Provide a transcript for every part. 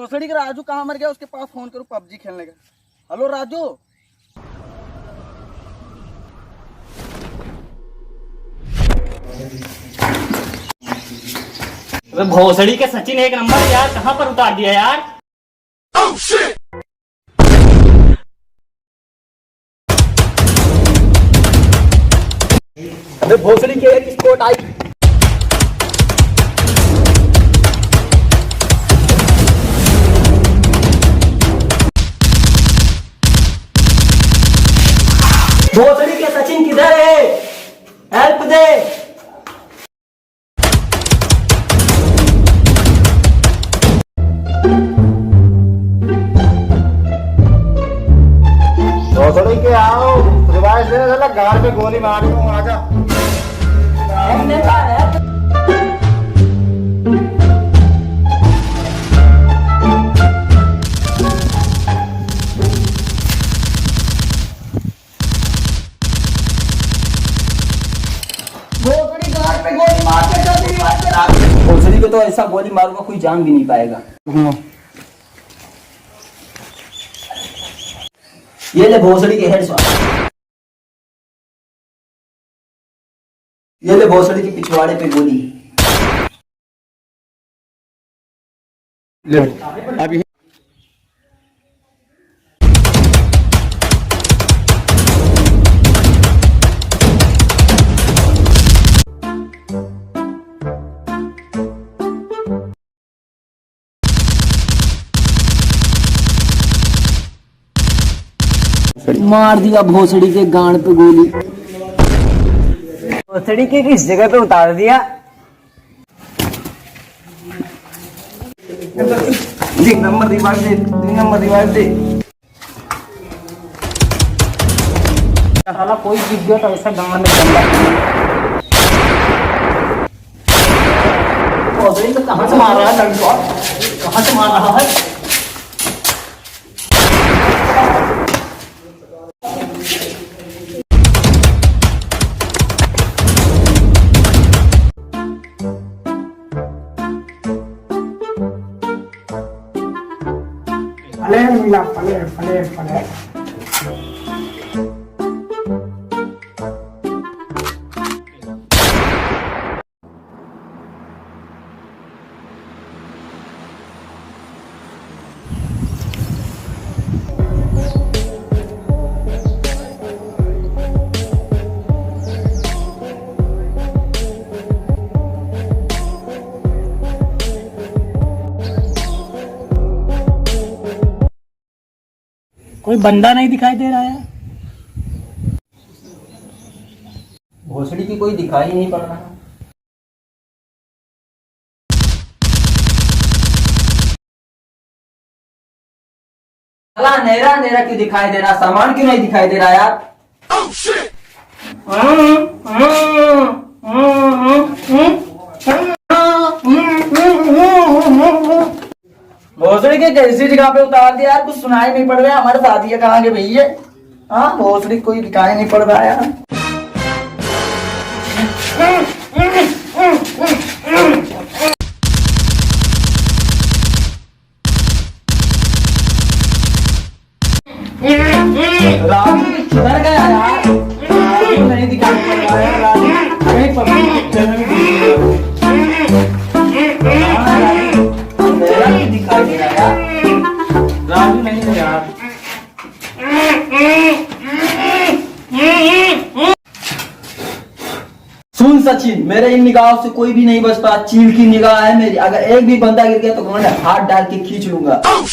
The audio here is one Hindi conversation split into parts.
भोसड़ी का राजू कहाँ मर गया, उसके पास फोन करूँ पबजी खेलने का। हेलो राजू। भोसड़ी के सचिन एक नंबर यार, कहाँ पर उतार दिया यार। oh, shit! अबे भोसड़ी के एक स्पोर्ट आई। भोसड़ी के सचिन किधर है, हेल्प दे। भोसड़ी के आओ, रिवाइज देने चला, गाड़ पे गोली मार दूं, आजा। भोसड़ी को तो ऐसा गोली मारूंगा कोई जान भी नहीं पाएगा। ये ले भोसड़ी के हेडशॉट, ये ले भोसड़ी के पिछवाड़े पे गोली। ले अभी मार दिया भोसड़ी के गांड पे गोली। भोसड़ी के किस जगह पे उतार दिया। एक नंबर रिवाइव दे, 3 नंबर रिवाइव दे। साला कोई दिख गया तो ऐसा गांव में बंदा। भोसड़ी को कहाँ से मार रहा है लड़का, कहाँ से मार रहा है। फले कोई बंदा नहीं दिखाई दे रहा है। भोसड़ी की कोई दिखाई नहीं पड़ रहा। साला अंधेरा अंधेरा क्यों दिखाई दे रहा, सामान क्यों नहीं दिखाई दे रहा यार। oh, shit! भोसड़ी के कैसी जगह पे उतार दिया यार, कुछ सुनाई नहीं पड़ रहा है। हमारे साथी है कहाँ के भैया। हाँ भोसड़ी कोई दिखाई नहीं पड़ रहा है यार। राजू किधर गया यार, राजू नहीं दिखाई पड़ रहा है। राजू हमें पब्लिक दिखाई दे रहा यार, राजू नहीं है यार। सुन सचिन, मेरे इन निगाहों से कोई भी नहीं बचता। चील की निगाह है मेरी, अगर एक भी बंदा गिर गया तो मैं हाथ डाल के खींच लूंगा। oh,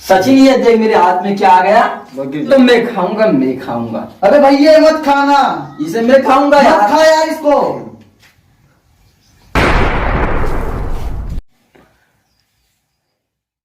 सचिन ये देख मेरे हाथ में क्या आ गया, तो मैं खाऊंगा। अरे भाई ये मत खाना, इसे मैं खाऊंगा यार। खा यार इसको।